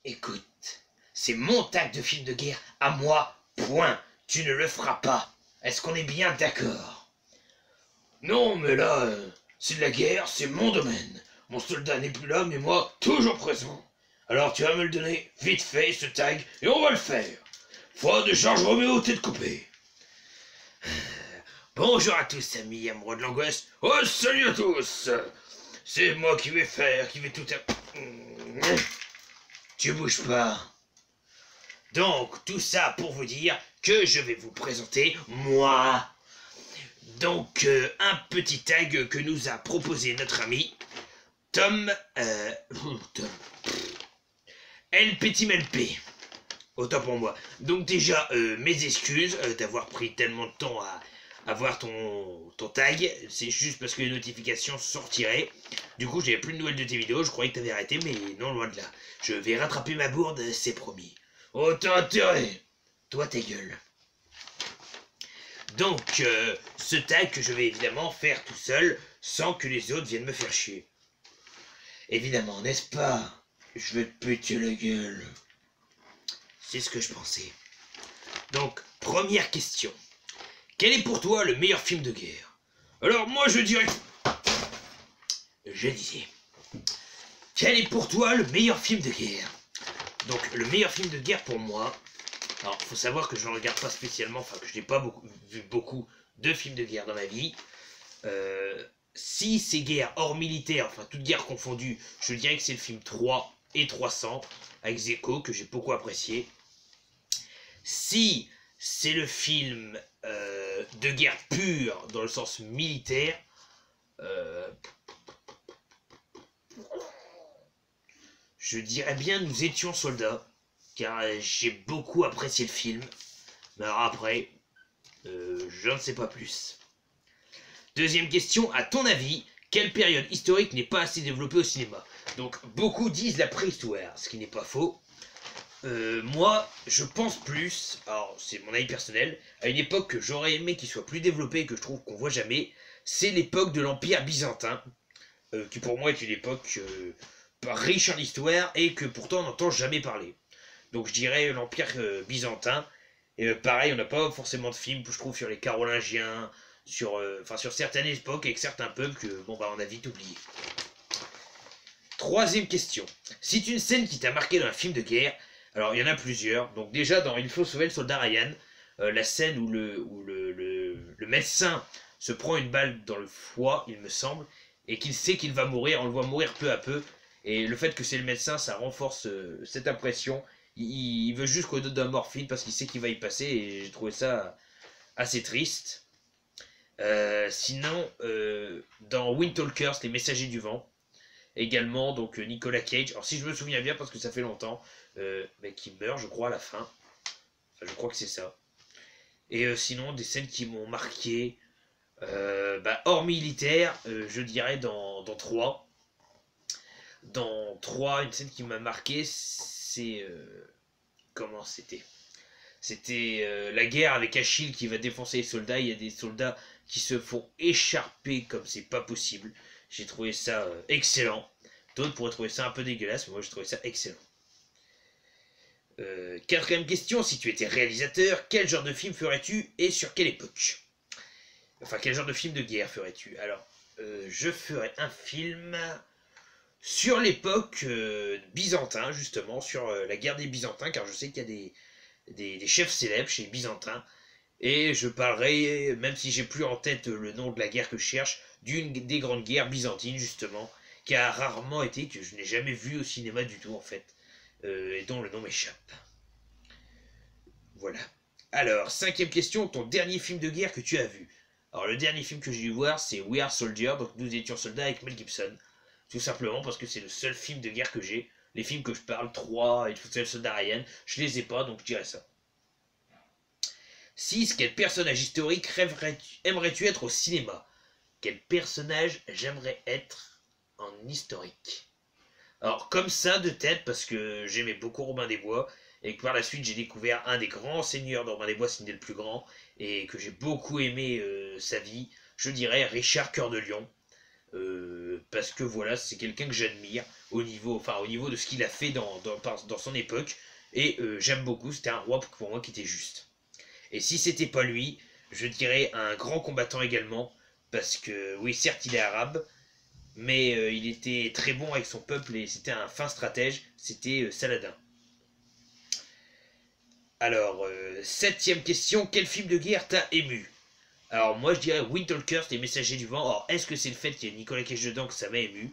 Écoute, c'est mon tag de film de guerre à moi, point. Tu ne le feras pas. Est-ce qu'on est bien d'accord? Non, mais là, c'est de la guerre, c'est mon domaine. Mon soldat n'est plus là, mais moi, toujours présent. Alors tu vas me le donner, vite fait, ce tag, et on va le faire. Foi de Georges Roméo, tête coupée. Bonjour à tous, amis amoureux de l'angoisse. Oh, salut à tous. C'est moi qui vais faire, qui vais tout... Tu bouges pas. Donc, tout ça pour vous dire que je vais vous présenter moi. Donc, un petit tag que nous a proposé notre ami Tom... Tom... El Petit Melpé. Autant pour moi. Donc déjà, mes excuses d'avoir pris tellement de temps à voir ton tag. C'est juste parce que les notifications sortiraient. Du coup, j'avais plus de nouvelles de tes vidéos. Je croyais que t'avais arrêté, mais non, loin de là. Je vais rattraper ma bourde, c'est promis. Oh, t'as intérêt. Toi, ta gueule. Donc, ce tag que je vais évidemment faire tout seul, sans que les autres viennent me faire chier. Évidemment, n'est-ce pas? Je vais te péter la gueule. C'est ce que je pensais. Donc, première question. Quel est pour toi le meilleur film de guerre? Alors, moi, je dirais... Je disais... Quel est pour toi le meilleur film de guerre? Donc, le meilleur film de guerre pour moi... Alors, faut savoir que je ne regarde pas spécialement, enfin, que je n'ai pas vu beaucoup de films de guerre dans ma vie. Si c'est guerre hors militaire, enfin, toute guerre confondue, je dirais que c'est le film 3 et 300, avec Zeko, que j'ai beaucoup apprécié. Si c'est le film de guerre pure, dans le sens militaire, je dirais bien Nous étions soldats, car j'ai beaucoup apprécié le film. Mais alors après, je ne sais pas plus. Deuxième question, à ton avis, quelle période historique n'est pas assez développée au cinéma? Donc, beaucoup disent la préhistoire, ce qui n'est pas faux. Moi, je pense plus, alors c'est mon avis personnel, à une époque que j'aurais aimé qu'il soit plus développée et que je trouve qu'on voit jamais, c'est l'époque de l'Empire byzantin, qui pour moi est une époque riche en histoire et que pourtant on n'entend jamais parler. Donc je dirais l'Empire byzantin, et pareil, on n'a pas forcément de films, je trouve, sur les Carolingiens, sur certaines époques avec certains peuples que, bon bah on a vite oublié. Troisième question, c'est une scène qui t'a marqué dans un film de guerre. Alors, il y en a plusieurs. Donc déjà, dans Il faut sauver le soldat Ryan, la scène où le médecin se prend une balle dans le foie, il me semble, et qu'il sait qu'il va mourir, on le voit mourir peu à peu, et le fait que c'est le médecin, ça renforce cette impression. Il veut juste qu'on donne de la morphine parce qu'il sait qu'il va y passer, et j'ai trouvé ça assez triste. Sinon, dans Wind Talkers, Les Messagers du Vent, également, donc Nicolas Cage, alors si je me souviens bien parce que ça fait longtemps, mais qui meurt je crois à la fin, enfin, je crois que c'est ça. Et sinon des scènes qui m'ont marqué, hors militaire, je dirais dans 3. Dans 3, une scène qui m'a marqué, c'est... comment c'était? C'était la guerre avec Achille qui va défoncer les soldats. Il y a des soldats qui se font écharper comme c'est pas possible. J'ai trouvé ça excellent. D'autres pourraient trouver ça un peu dégueulasse, mais moi j'ai trouvé ça excellent. Quatrième question, si tu étais réalisateur, quel genre de film ferais-tu et sur quelle époque? Enfin, quel genre de film de guerre ferais-tu? Alors, je ferais un film sur l'époque byzantin, justement, sur la guerre des Byzantins, car je sais qu'il y a des chefs célèbres chez les Byzantins, et je parlerai, même si j'ai plus en tête le nom de la guerre que je cherche, d'une des grandes guerres byzantines, justement, qui a rarement été, que je n'ai jamais vu au cinéma du tout, en fait, et dont le nom m'échappe. Voilà. Alors, cinquième question, ton dernier film de guerre que tu as vu? Alors, le dernier film que j'ai dû voir, c'est We Are Soldier, donc Nous étions soldats avec Mel Gibson. Tout simplement parce que c'est le seul film de guerre que j'ai. Les films que je parle, 3, Il faut sauver le soldat Ryan, je les ai pas, donc je dirais ça. 6. Quel personnage historique aimerais-tu être au cinéma? Quel personnage j'aimerais être en historique? Alors, comme ça, de tête, parce que j'aimais beaucoup Robin des Bois, et que par la suite, j'ai découvert un des grands seigneurs de Robin des Bois, Sidney le plus grand, et que j'ai beaucoup aimé sa vie, je dirais Richard Cœur de Lion. Parce que voilà, c'est quelqu'un que j'admire, au niveau de ce qu'il a fait dans son époque. Et j'aime beaucoup, c'était un roi pour moi qui était juste. Et si c'était pas lui, je dirais un grand combattant également, parce que oui, certes il est arabe, mais il était très bon avec son peuple et c'était un fin stratège, c'était Saladin. Alors, septième question, quel film de guerre t'a ému? Alors moi je dirais Wintalkers, les messagers du vent. Alors est-ce que c'est le fait qu'il y ait Nicolas Cage dedans que ça m'a ému?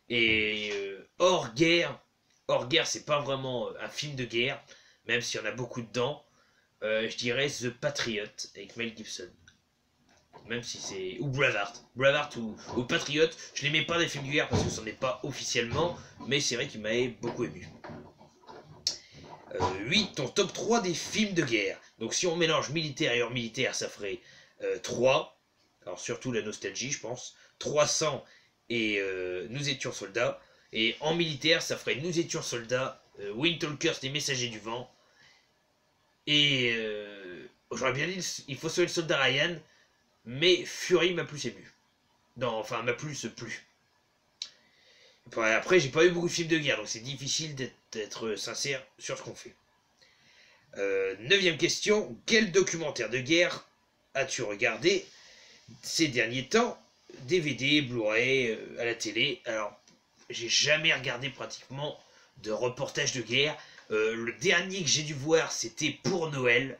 Et hors guerre c'est pas vraiment un film de guerre, même s'il y en a beaucoup dedans. Je dirais The Patriot avec Mel Gibson. Même si c'est... Ou Braveheart ou Patriot. Je les mets pas des films de guerre parce que c'en est pas officiellement, mais c'est vrai qu'il m'avait beaucoup ému. 8. Ton top 3 des films de guerre. Donc si on mélange militaire et hors militaire, ça ferait 3. Alors surtout la nostalgie, je pense. 300 et Nous étions soldats. Et en militaire, ça ferait Nous étions soldats, Wintalkers, les messagers du vent. Et j'aurais bien dit Il faut sauver le soldat Ryan, mais Fury m'a plus ému. Non, enfin, m'a plus plu. Après, j'ai pas eu beaucoup de films de guerre, donc c'est difficile d'être sincère sur ce qu'on fait. 9e question. Quel documentaire de guerre as-tu regardé ces derniers temps? DVD, Blu-ray, à la télé. Alors, j'ai jamais regardé pratiquement de reportage de guerre. Le dernier que j'ai dû voir, c'était pour Noël.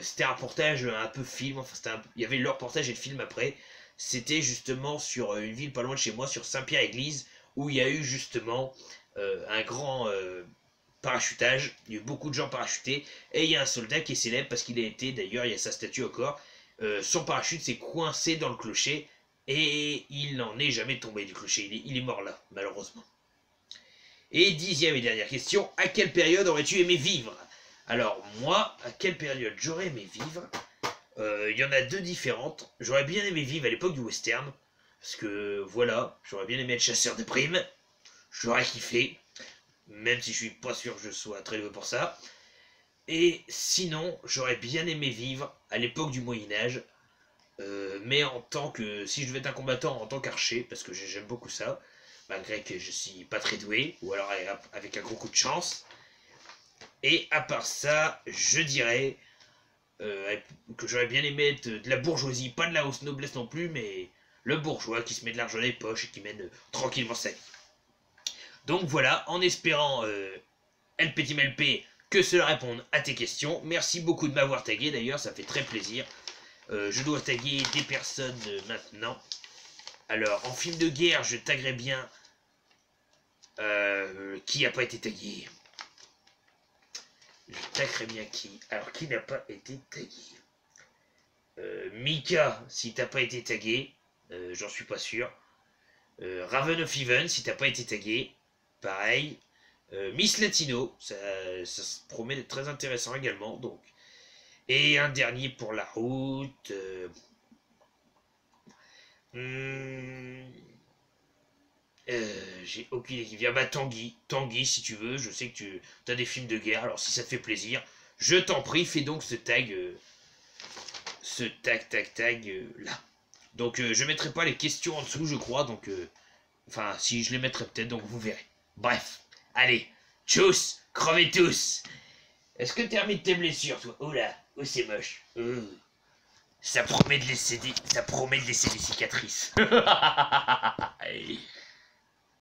C'était un reportage un peu film. Enfin, il y avait le reportage et le film après. C'était justement sur une ville pas loin de chez moi, sur Saint-Pierre-Église, où il y a eu justement un grand parachutage. Il y a eu beaucoup de gens parachutés. Et il y a un soldat qui est célèbre parce qu'il a été, d'ailleurs, il y a sa statue encore. Son parachute s'est coincé dans le clocher. Et il n'en est jamais tombé du clocher. Il est mort là, malheureusement. Et 10e et dernière question, à quelle période aurais-tu aimé vivre? Alors moi, à quelle période j'aurais aimé vivre? Il y en a deux différentes. J'aurais bien aimé vivre à l'époque du western, parce que voilà, j'aurais bien aimé être chasseur de primes. J'aurais kiffé, même si je suis pas sûr que je sois très doué pour ça. Et sinon, j'aurais bien aimé vivre à l'époque du Moyen-Âge, mais en tant que, si je devais être un combattant en tant qu'archer, parce que j'aime beaucoup ça, malgré que je suis pas très doué, ou alors avec un gros coup de chance. Et à part ça, je dirais que j'aurais bien aimé être de la bourgeoisie, pas de la hausse noblesse non plus, mais le bourgeois qui se met de l'argent dans les poches et qui mène tranquillement sa vie. Donc voilà, en espérant, El Petit Melpé, que cela réponde à tes questions. Merci beaucoup de m'avoir tagué d'ailleurs, ça fait très plaisir. Je dois taguer des personnes maintenant. Alors, en film de guerre, je taguerai bien qui n'a pas été tagué. Je taguerai bien qui. Alors, qui n'a pas été tagué? Mika, si t'as pas été tagué, j'en suis pas sûr. Raven of Even, si t'as pas été tagué, pareil. Miss Latino, ça se promet d'être très intéressant également. Donc. Et un dernier pour la route. J'ai aucune idée qui vient. Bah Tanguy, si tu veux, je sais que tu as des films de guerre, alors si ça te fait plaisir, je t'en prie, fais donc ce tag là. Donc je mettrai pas les questions en dessous, je crois, donc enfin si je les mettrai peut-être, donc vous verrez. Bref, allez, tchuss, crevez tous. Est-ce que t'as remis de tes blessures, toi? Oh là, oh c'est moche. Ça promet de laisser des cicatrices.